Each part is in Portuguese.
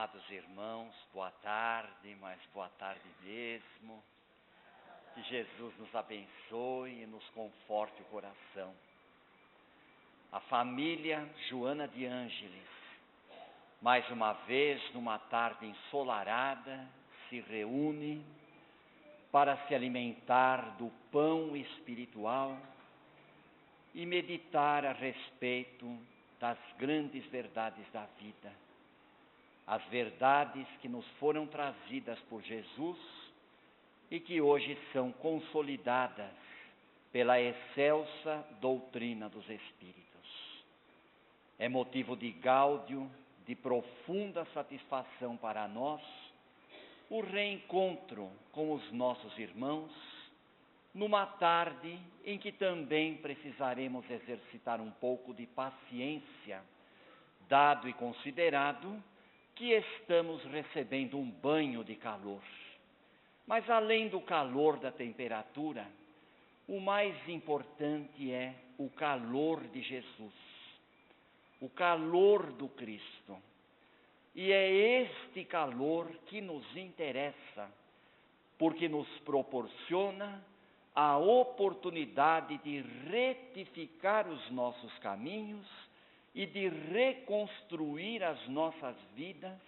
Amados irmãos, boa tarde, mas boa tarde mesmo. Que Jesus nos abençoe e nos conforte o coração. A família Joana de Ângeles, mais uma vez, numa tarde ensolarada, se reúne para se alimentar do pão espiritual e meditar a respeito das grandes verdades da vida. As verdades que nos foram trazidas por Jesus e que hoje são consolidadas pela excelsa doutrina dos Espíritos. É motivo de gáudio, de profunda satisfação para nós, o reencontro com os nossos irmãos, numa tarde em que também precisaremos exercitar um pouco de paciência, dado e considerado que estamos recebendo um banho de calor. Mas além do calor da temperatura, o mais importante é o calor de Jesus, o calor do Cristo. E é este calor que nos interessa, porque nos proporciona a oportunidade de retificar os nossos caminhos e de reconstruir as nossas vidas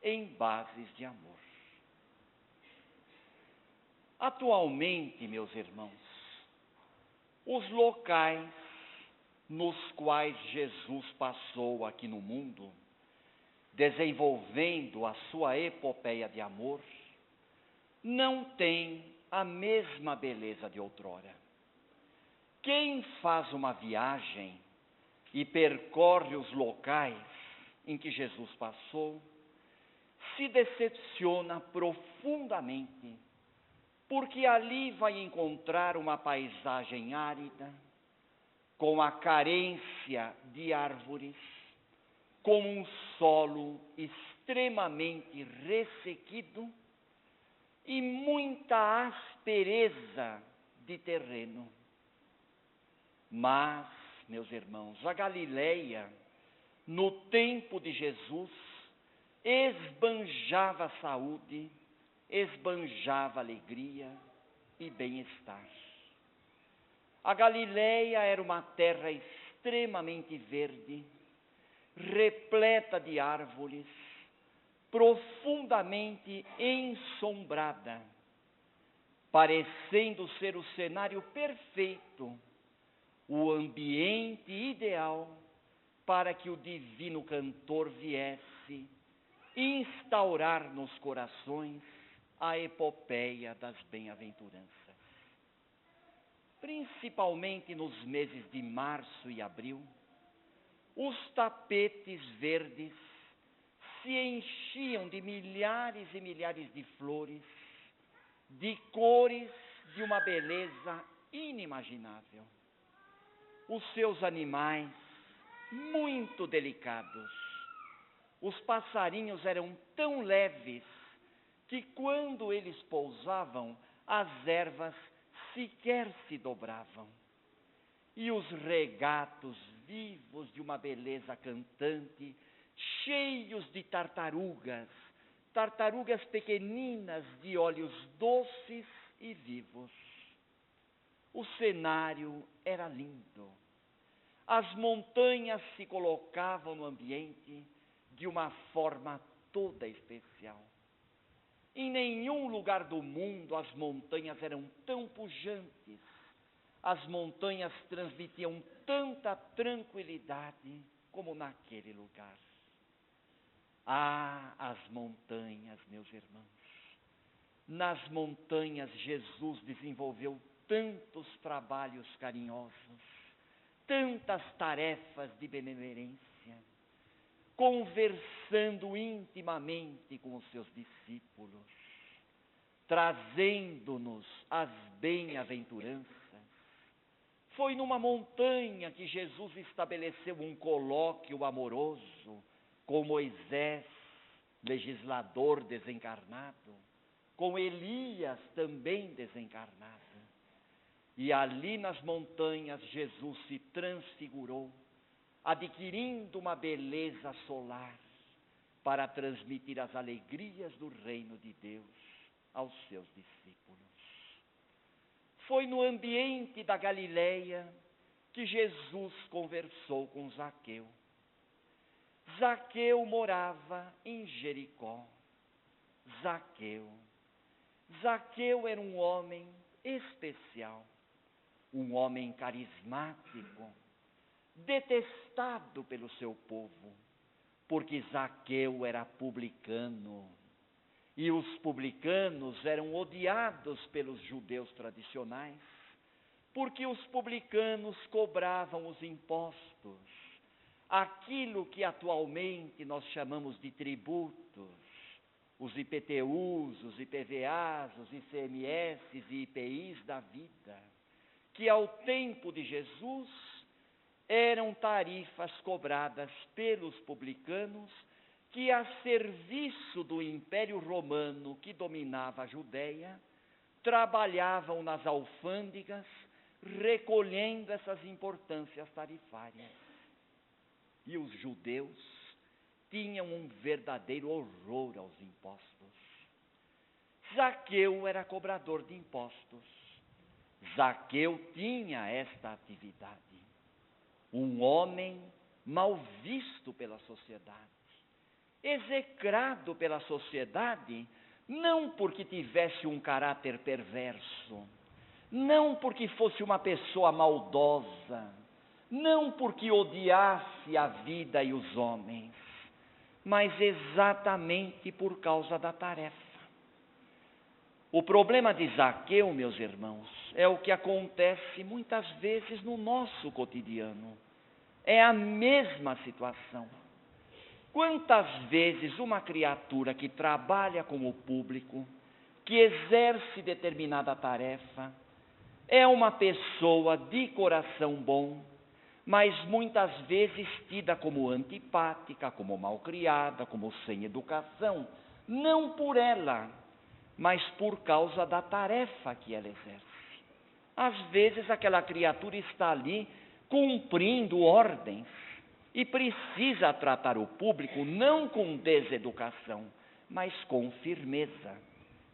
em bases de amor. Atualmente, meus irmãos, os locais nos quais Jesus passou aqui no mundo, desenvolvendo a sua epopeia de amor, não têm a mesma beleza de outrora. Quem faz uma viagem e percorre os locais em que Jesus passou, se decepciona profundamente, porque ali vai encontrar uma paisagem árida, com a carência de árvores, com um solo extremamente ressequido e muita aspereza de terreno. Mas, meus irmãos, a Galileia, no tempo de Jesus, esbanjava saúde, esbanjava alegria e bem-estar. A Galileia era uma terra extremamente verde, repleta de árvores, profundamente ensombrada, parecendo ser o cenário perfeito, o ambiente ideal para que o divino cantor viesse instaurar nos corações a epopeia das bem-aventuranças. Principalmente nos meses de março e abril, os tapetes verdes se enchiam de milhares e milhares de flores, de cores de uma beleza inimaginável. Os seus animais, muito delicados. Os passarinhos eram tão leves que quando eles pousavam, as ervas sequer se dobravam. E os regatos vivos de uma beleza cantante, cheios de tartarugas, tartarugas pequeninas de olhos doces e vivos. O cenário era lindo. As montanhas se colocavam no ambiente de uma forma toda especial. Em nenhum lugar do mundo as montanhas eram tão pujantes, as montanhas transmitiam tanta tranquilidade como naquele lugar. Ah, as montanhas, meus irmãos. Nas montanhas Jesus desenvolveu tantos trabalhos carinhosos, tantas tarefas de benemerência, conversando intimamente com os seus discípulos, trazendo-nos as bem-aventuranças. Foi numa montanha que Jesus estabeleceu um colóquio amoroso com Moisés, legislador desencarnado, com Elias também desencarnado. E ali nas montanhas Jesus se transfigurou, adquirindo uma beleza solar, para transmitir as alegrias do reino de Deus aos seus discípulos. Foi no ambiente da Galileia que Jesus conversou com Zaqueu. Zaqueu morava em Jericó. Zaqueu era um homem especial, um homem carismático, detestado pelo seu povo, porque Zaqueu era publicano, e os publicanos eram odiados pelos judeus tradicionais, porque os publicanos cobravam os impostos, aquilo que atualmente nós chamamos de tributos, os IPTUs, os IPVAs, os ICMS e IPIs da vida, que ao tempo de Jesus eram tarifas cobradas pelos publicanos, que a serviço do Império Romano que dominava a Judéia, trabalhavam nas alfândegas, recolhendo essas importâncias tarifárias. E os judeus tinham um verdadeiro horror aos impostos. Zaqueu era cobrador de impostos. Zaqueu tinha esta atividade. Um homem mal visto pela sociedade, execrado pela sociedade, não porque tivesse um caráter perverso, não porque fosse uma pessoa maldosa, não porque odiasse a vida e os homens, mas exatamente por causa da tarefa. O problema de Zaqueu, meus irmãos, é o que acontece muitas vezes no nosso cotidiano. É a mesma situação. Quantas vezes uma criatura que trabalha como público, que exerce determinada tarefa, é uma pessoa de coração bom, mas muitas vezes tida como antipática, como malcriada, como sem educação, não por ela, mas por causa da tarefa que ela exerce. Às vezes aquela criatura está ali cumprindo ordens e precisa tratar o público não com deseducação, mas com firmeza.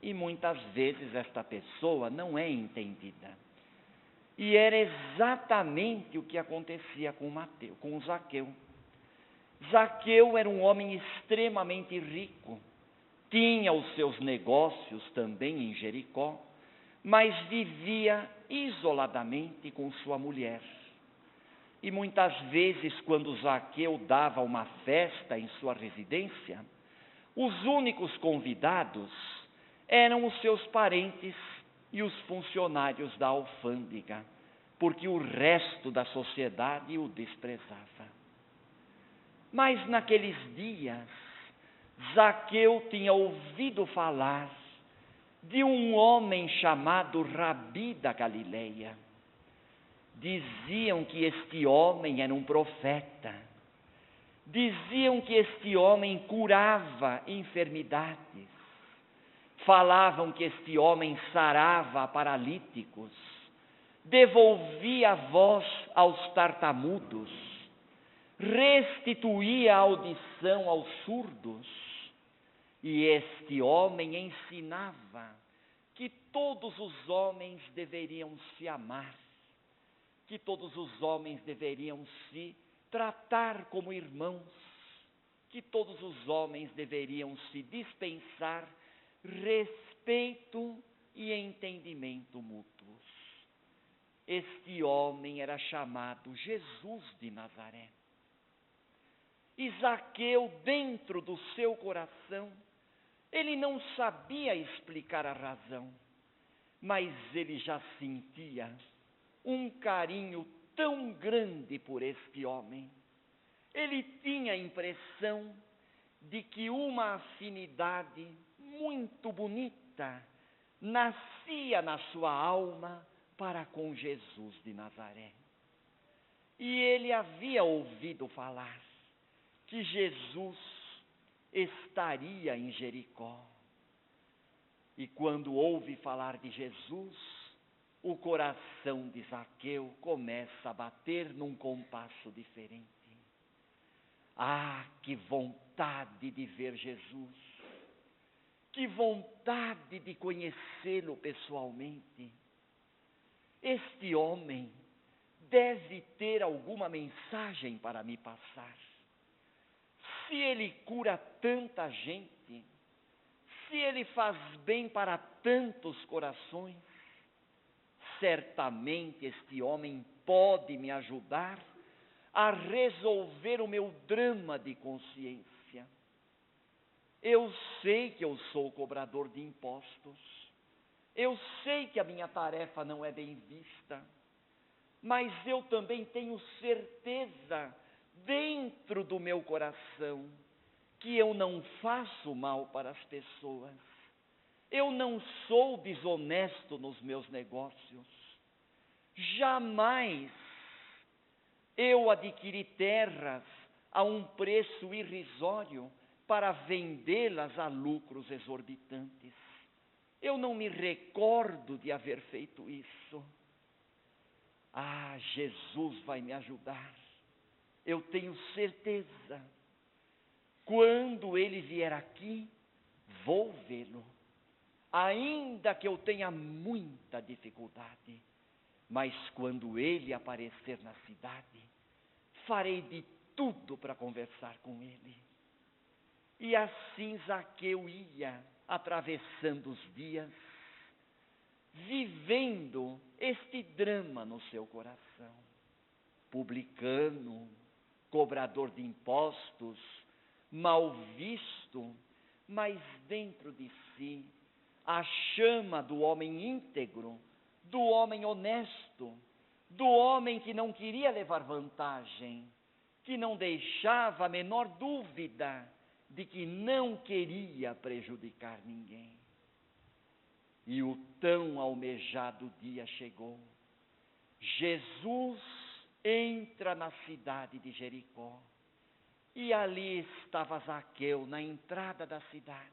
E muitas vezes esta pessoa não é entendida. E era exatamente o que acontecia com Zaqueu. Zaqueu era um homem extremamente rico, tinha os seus negócios também em Jericó, mas vivia isoladamente com sua mulher. E muitas vezes, quando Zaqueu dava uma festa em sua residência, os únicos convidados eram os seus parentes e os funcionários da alfândega, porque o resto da sociedade o desprezava. Mas naqueles dias, Zaqueu tinha ouvido falar de um homem chamado Rabi da Galileia. Diziam que este homem era um profeta. Diziam que este homem curava enfermidades. Falavam que este homem sarava paralíticos, devolvia a voz aos tartamudos, restituía a audição aos surdos. E este homem ensinava que todos os homens deveriam se amar, que todos os homens deveriam se tratar como irmãos, que todos os homens deveriam se dispensar respeito e entendimento mútuos. Este homem era chamado Jesus de Nazaré. E Zaqueu, dentro do seu coração, ele não sabia explicar a razão, mas ele já sentia um carinho tão grande por este homem. Ele tinha a impressão de que uma afinidade muito bonita nascia na sua alma para com Jesus de Nazaré. E ele havia ouvido falar que Jesus estaria em Jericó. E quando ouve falar de Jesus, o coração de Zaqueu começa a bater num compasso diferente. Ah, que vontade de ver Jesus! Que vontade de conhecê-lo pessoalmente! Este homem deve ter alguma mensagem para me passar. Se ele cura tanta gente, se ele faz bem para tantos corações, certamente este homem pode me ajudar a resolver o meu drama de consciência. Eu sei que eu sou cobrador de impostos, eu sei que a minha tarefa não é bem vista, mas eu também tenho certeza dentro do meu coração que eu não faço mal para as pessoas. Eu não sou desonesto nos meus negócios. Jamais eu adquiri terras a um preço irrisório para vendê-las a lucros exorbitantes. Eu não me recordo de haver feito isso. Ah, Jesus vai me ajudar. Eu tenho certeza. Quando ele vier aqui, vou vê-lo. Ainda que eu tenha muita dificuldade, mas quando ele aparecer na cidade, farei de tudo para conversar com ele. E assim Zaqueu ia atravessando os dias, vivendo este drama no seu coração. Publicano, cobrador de impostos, mal visto, mas dentro de si, a chama do homem íntegro, do homem honesto, do homem que não queria levar vantagem, que não deixava a menor dúvida de que não queria prejudicar ninguém. E o tão almejado dia chegou. Jesus entra na cidade de Jericó. E ali estava Zaqueu, na entrada da cidade.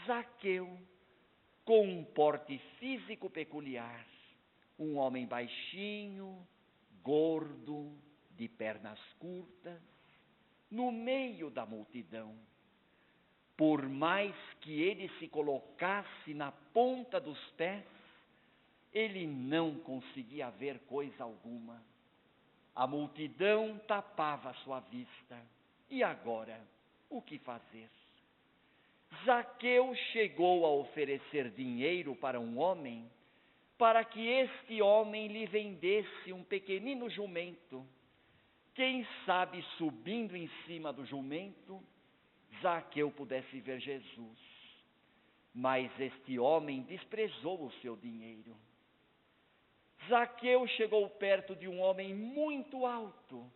Zaqueu, com um porte físico peculiar, um homem baixinho, gordo, de pernas curtas, no meio da multidão. Por mais que ele se colocasse na ponta dos pés, ele não conseguia ver coisa alguma. A multidão tapava a sua vista. E agora, o que fazer? Zaqueu chegou a oferecer dinheiro para um homem, para que este homem lhe vendesse um pequenino jumento. Quem sabe, subindo em cima do jumento, Zaqueu pudesse ver Jesus. Mas este homem desprezou o seu dinheiro. Zaqueu chegou perto de um homem muito alto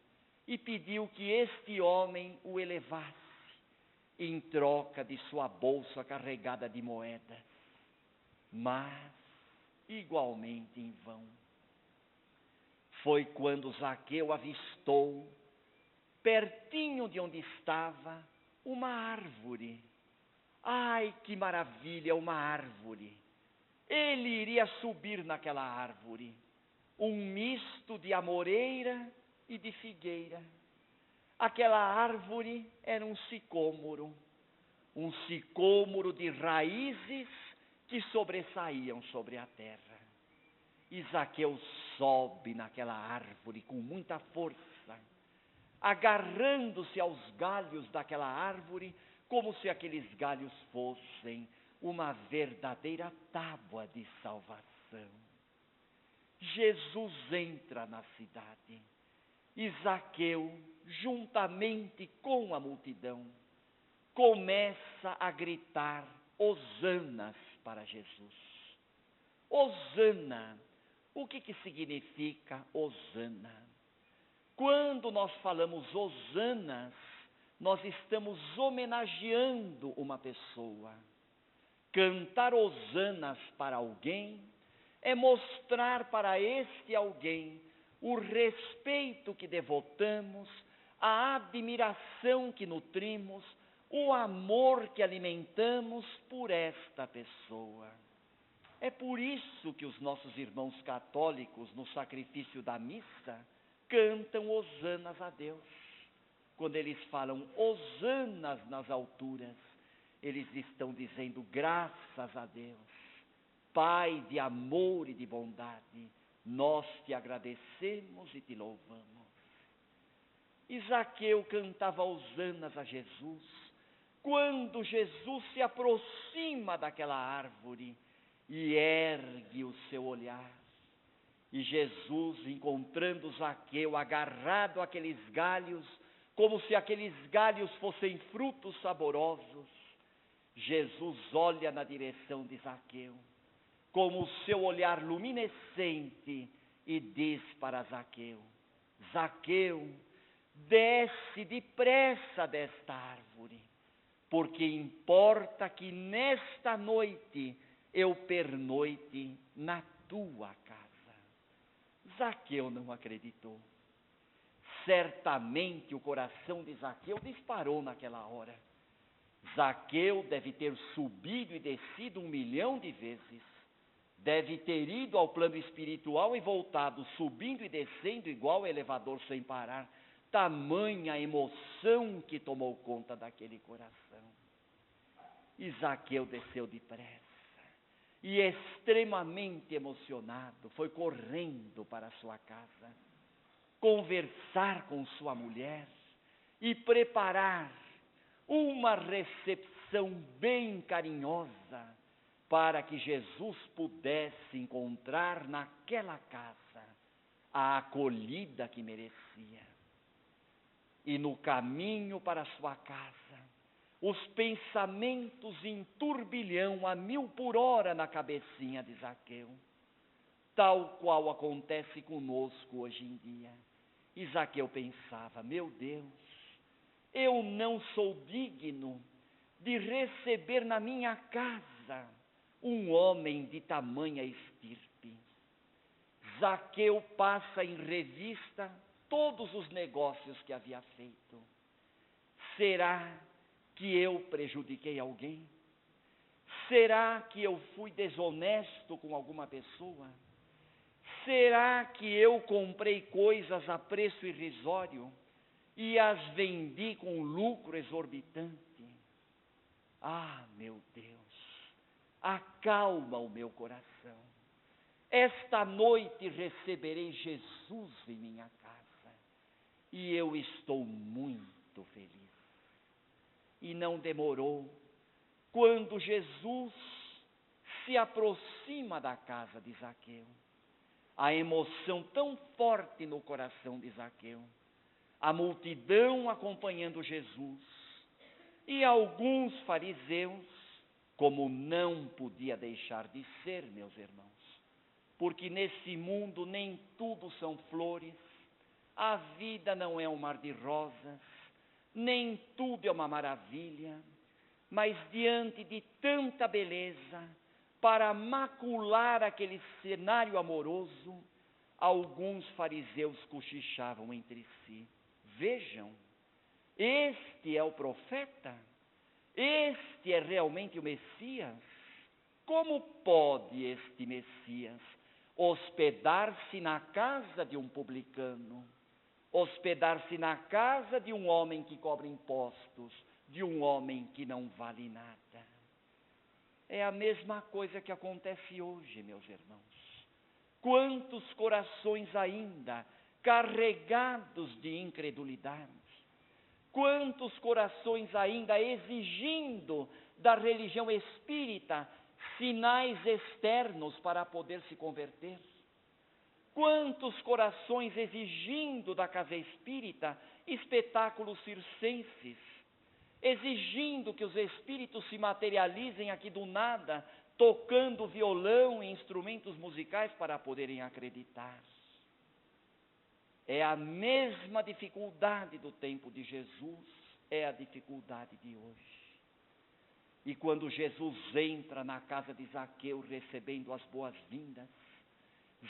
e pediu que este homem o elevasse, em troca de sua bolsa carregada de moedas. Mas, igualmente em vão. Foi quando Zaqueu avistou, pertinho de onde estava, uma árvore. Ai, que maravilha, uma árvore! Ele iria subir naquela árvore, um misto de amoreira e de figueira. Aquela árvore era um sicômoro de raízes que sobressaíam sobre a terra. E Zaqueu sobe naquela árvore com muita força, agarrando-se aos galhos daquela árvore, como se aqueles galhos fossem uma verdadeira tábua de salvação. Jesus entra na cidade e Zaqueu, juntamente com a multidão, começa a gritar hosanas para Jesus. Hosana, o que significa hosana? Quando nós falamos hosanas, nós estamos homenageando uma pessoa. Cantar hosanas para alguém é mostrar para este alguém o respeito que devotamos, a admiração que nutrimos, o amor que alimentamos por esta pessoa. É por isso que os nossos irmãos católicos, no sacrifício da missa, cantam hosanas a Deus. quando eles falam hosanas nas alturas, eles estão dizendo graças a Deus, Pai de amor e de bondade, nós te agradecemos e te louvamos. E Zaqueu cantava hosanas a Jesus, quando Jesus se aproxima daquela árvore e ergue o seu olhar. E Jesus, encontrando Zaqueu agarrado àqueles galhos, como se aqueles galhos fossem frutos saborosos, Jesus olha na direção de Zaqueu, com o seu olhar luminescente, e diz para Zaqueu: Zaqueu, desce depressa desta árvore, porque importa que nesta noite eu pernoite na tua casa. Zaqueu não acreditou. Certamente o coração de Zaqueu disparou naquela hora. Zaqueu deve ter subido e descido 1 milhão de vezes. Deve ter ido ao plano espiritual e voltado, subindo e descendo igual elevador sem parar. Tamanha emoção que tomou conta daquele coração. E Zaqueu desceu depressa. E extremamente emocionado, foi correndo para sua casa, conversar com sua mulher e preparar uma recepção bem carinhosa para que Jesus pudesse encontrar naquela casa a acolhida que merecia. E no caminho para sua casa, os pensamentos em turbilhão a 1000 por hora na cabecinha de Zaqueu, tal qual acontece conosco hoje em dia. E Zaqueu pensava: meu Deus, eu não sou digno de receber na minha casa um homem de tamanha estirpe. Zaqueu passa em revista todos os negócios que havia feito. Será que eu prejudiquei alguém? Será que eu fui desonesto com alguma pessoa? Será que eu comprei coisas a preço irrisório e as vendi com lucro exorbitante? Ah, meu Deus, acalma o meu coração. Esta noite receberei Jesus em minha casa e eu estou muito feliz. E não demorou, quando Jesus se aproxima da casa de Zaqueu, a emoção tão forte no coração de Zaqueu, a multidão acompanhando Jesus, e alguns fariseus, como não podia deixar de ser, meus irmãos, porque nesse mundo nem tudo são flores, a vida não é um mar de rosas, nem tudo é uma maravilha, mas diante de tanta beleza, para macular aquele cenário amoroso, alguns fariseus cochichavam entre si: vejam, este é o profeta? Este é realmente o Messias? Como pode este Messias hospedar-se na casa de um publicano? Hospedar-se na casa de um homem que cobra impostos, de um homem que não vale nada. É a mesma coisa que acontece hoje, meus irmãos. Quantos corações ainda carregados de incredulidade, quantos corações ainda exigindo da religião espírita sinais externos para poder se converter. Quantos corações exigindo da casa espírita espetáculos circenses, exigindo que os espíritos se materializem aqui do nada, tocando violão e instrumentos musicais para poderem acreditar. É a mesma dificuldade do tempo de Jesus, é a dificuldade de hoje. E quando Jesus entra na casa de Zaqueu recebendo as boas-vindas,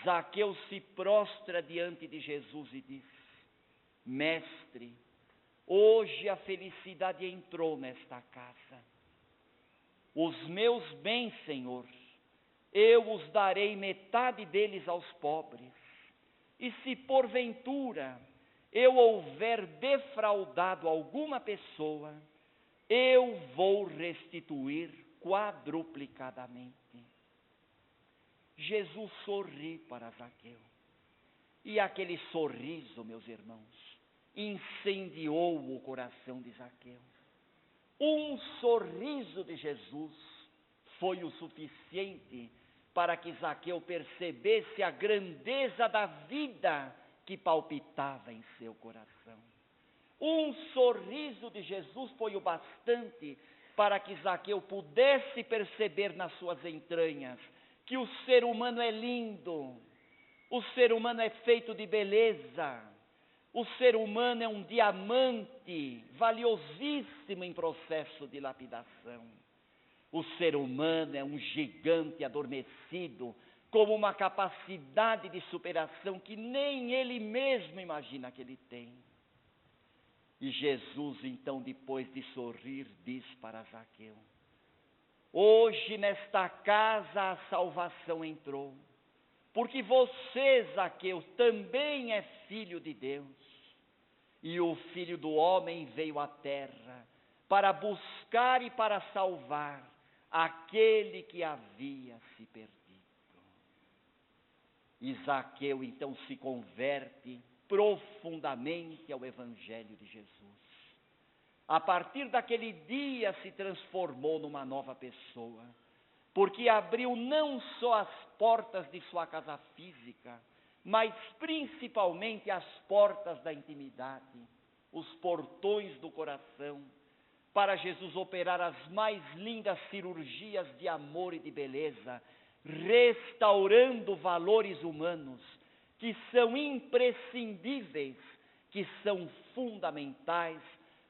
Zaqueu se prostra diante de Jesus e diz: mestre, hoje a felicidade entrou nesta casa. Os meus bens, Senhor, eu os darei metade deles aos pobres. E se porventura eu houver defraudado alguma pessoa, eu vou restituir quadruplicadamente. Jesus sorri para Zaqueu. E aquele sorriso, meus irmãos, incendiou o coração de Zaqueu. Um sorriso de Jesus foi o suficiente para que Zaqueu percebesse a grandeza da vida que palpitava em seu coração. Um sorriso de Jesus foi o bastante para que Zaqueu pudesse perceber nas suas entranhas que o ser humano é lindo, o ser humano é feito de beleza, o ser humano é um diamante valiosíssimo em processo de lapidação. O ser humano é um gigante adormecido, com uma capacidade de superação que nem ele mesmo imagina que ele tem. E Jesus, então, depois de sorrir, diz para Zaqueu: hoje nesta casa a salvação entrou, porque você, Zaqueu, também é filho de Deus. E o Filho do Homem veio à terra para buscar e para salvar aquele que havia se perdido. E Zaqueu então se converte profundamente ao Evangelho de Jesus. A partir daquele dia se transformou numa nova pessoa, porque abriu não só as portas de sua casa física, mas principalmente as portas da intimidade, os portões do coração, para Jesus operar as mais lindas cirurgias de amor e de beleza, restaurando valores humanos que são imprescindíveis, que são fundamentais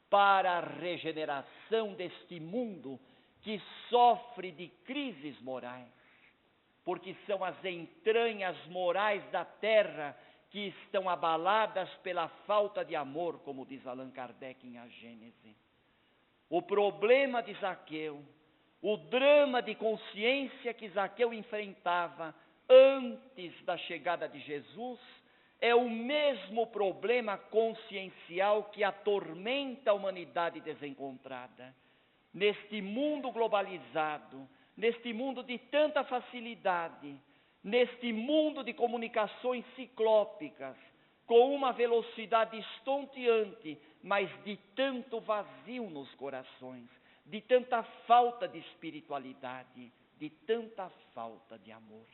para a regeneração deste mundo que sofre de crises morais, porque são as entranhas morais da terra que estão abaladas pela falta de amor, como diz Allan Kardec em A Gênese. O problema de Zaqueu, o drama de consciência que Zaqueu enfrentava antes da chegada de Jesus, é o mesmo problema consciencial que atormenta a humanidade desencontrada. Neste mundo globalizado, neste mundo de tanta facilidade, neste mundo de comunicações ciclópicas, com uma velocidade estonteante, mas de tanto vazio nos corações, de tanta falta de espiritualidade, de tanta falta de amor.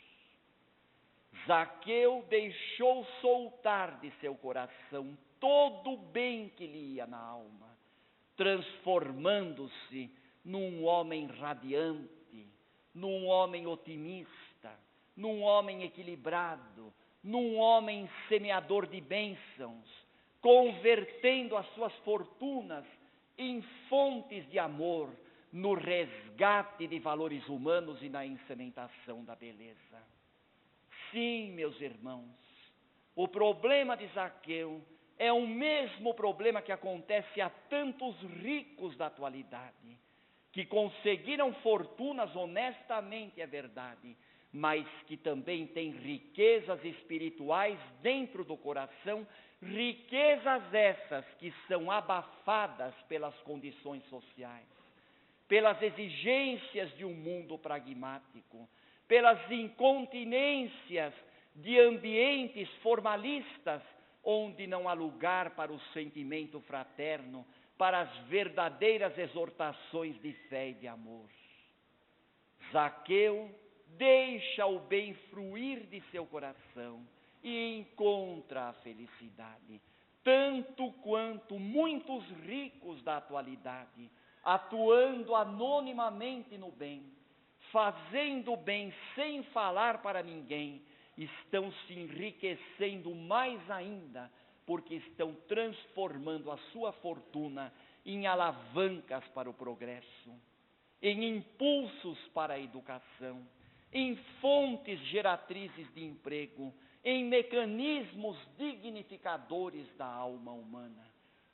Zaqueu deixou soltar de seu coração todo o bem que lhe ia na alma, transformando-se num homem radiante, num homem otimista, num homem equilibrado, num homem semeador de bênçãos, convertendo as suas fortunas em fontes de amor, no resgate de valores humanos e na incementação da beleza. Sim, meus irmãos, o problema de Zaqueu é o mesmo problema que acontece a tantos ricos da atualidade, que conseguiram fortunas honestamente, é verdade, mas que também têm riquezas espirituais dentro do coração, riquezas essas que são abafadas pelas condições sociais, pelas exigências de um mundo pragmático, pelas incontinências de ambientes formalistas, onde não há lugar para o sentimento fraterno, para as verdadeiras exortações de fé e de amor. Zaqueu deixa o bem fruir de seu coração e encontra a felicidade, tanto quanto muitos ricos da atualidade, atuando anonimamente no bem, fazendo bem sem falar para ninguém, estão se enriquecendo mais ainda, porque estão transformando a sua fortuna em alavancas para o progresso, em impulsos para a educação, em fontes geratrizes de emprego, em mecanismos dignificadores da alma humana,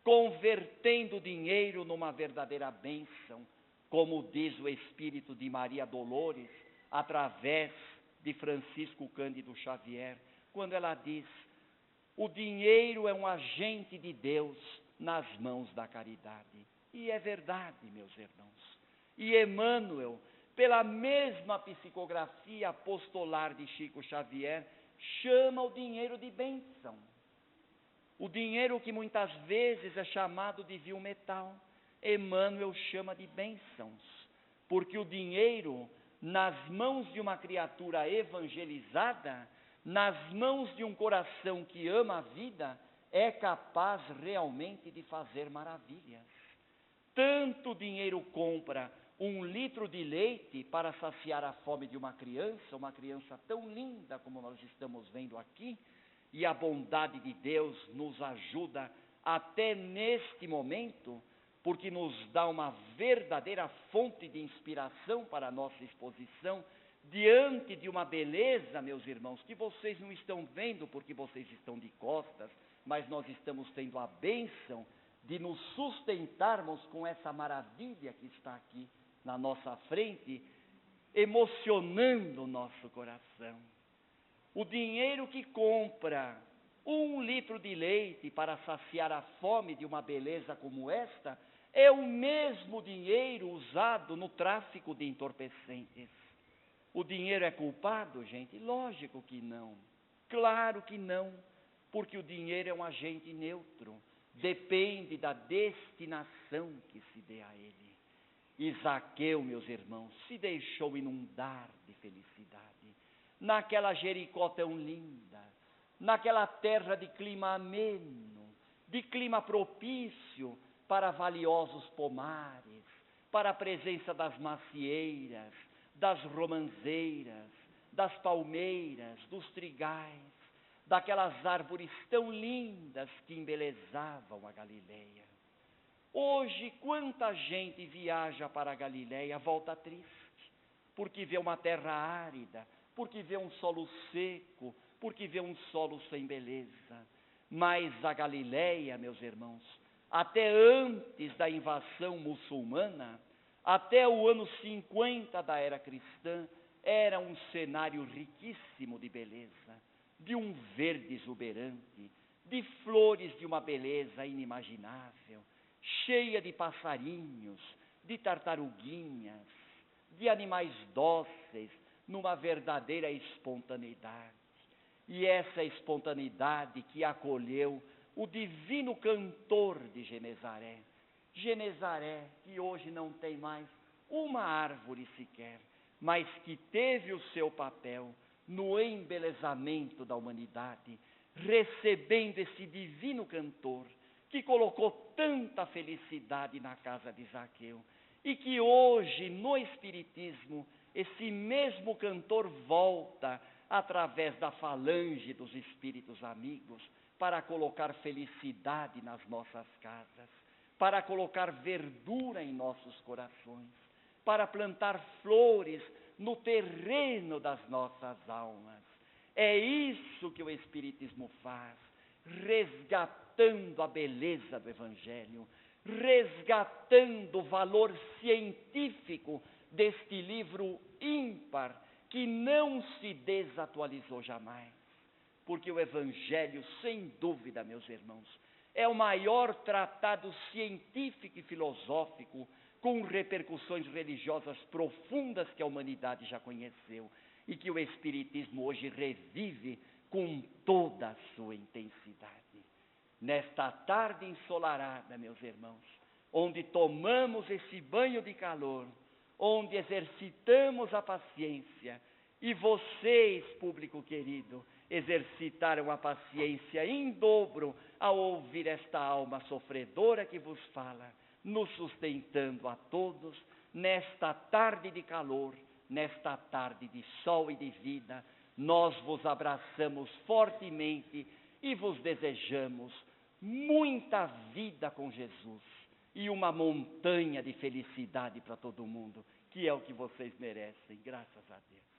convertendo o dinheiro numa verdadeira bênção, como diz o espírito de Maria Dolores, através de Francisco Cândido Xavier, quando ela diz: O dinheiro é um agente de Deus nas mãos da caridade. E é verdade, meus irmãos. E Emmanuel, pela mesma psicografia apostolar de Chico Xavier, chama o dinheiro de bênção. O dinheiro que muitas vezes é chamado de vil metal, Emmanuel chama de bênçãos, porque o dinheiro, nas mãos de uma criatura evangelizada, nas mãos de um coração que ama a vida, é capaz realmente de fazer maravilhas. Tanto o dinheiro compra 1 litro de leite para saciar a fome de uma criança tão linda como nós estamos vendo aqui, e a bondade de Deus nos ajuda até neste momento, porque nos dá uma verdadeira fonte de inspiração para a nossa exposição, diante de uma beleza, meus irmãos, que vocês não estão vendo porque vocês estão de costas, mas nós estamos tendo a bênção de nos sustentarmos com essa maravilha que está aqui na nossa frente, emocionando o nosso coração. O dinheiro que compra 1 litro de leite para saciar a fome de uma beleza como esta, é o mesmo dinheiro usado no tráfico de entorpecentes. O dinheiro é culpado, gente? Lógico que não. Claro que não, porque o dinheiro é um agente neutro. Depende da destinação que se dê a ele. E Zaqueu, meus irmãos, se deixou inundar de felicidade. Naquela Jericó tão linda, naquela terra de clima ameno, de clima propício para valiosos pomares, para a presença das macieiras, das romanzeiras, das palmeiras, dos trigais, daquelas árvores tão lindas que embelezavam a Galileia. Hoje, quanta gente viaja para a Galileia, volta triste, porque vê uma terra árida, porque vê um solo seco, porque vê um solo sem beleza. Mas a Galileia, meus irmãos, até antes da invasão muçulmana, até o ano 50 da era cristã, era um cenário riquíssimo de beleza, de um verde exuberante, de flores de uma beleza inimaginável, cheia de passarinhos, de tartaruguinhas, de animais dóceis, numa verdadeira espontaneidade. E essa espontaneidade que acolheu o divino cantor de Genezaré. Genezaré, que hoje não tem mais uma árvore sequer, mas que teve o seu papel no embelezamento da humanidade, recebendo esse divino cantor, que colocou tanta felicidade na casa de Zaqueu, e que hoje, no Espiritismo, esse mesmo cantor volta, através da falange dos espíritos amigos, para colocar felicidade nas nossas casas, para colocar verdura em nossos corações, para plantar flores no terreno das nossas almas. É isso que o Espiritismo faz, resgatando a beleza do Evangelho, resgatando o valor científico deste livro ímpar, que não se desatualizou jamais. Porque o Evangelho, sem dúvida, meus irmãos, é o maior tratado científico e filosófico com repercussões religiosas profundas que a humanidade já conheceu e que o Espiritismo hoje revive com toda a sua intensidade. Nesta tarde ensolarada, meus irmãos, onde tomamos esse banho de calor, onde exercitamos a paciência, e vocês, público querido, exercitaram a paciência em dobro ao ouvir esta alma sofredora que vos fala, nos sustentando a todos nesta tarde de calor, nesta tarde de sol e de vida. Nós vos abraçamos fortemente e vos desejamos muita vida com Jesus e uma montanha de felicidade para todo mundo, que é o que vocês merecem, graças a Deus.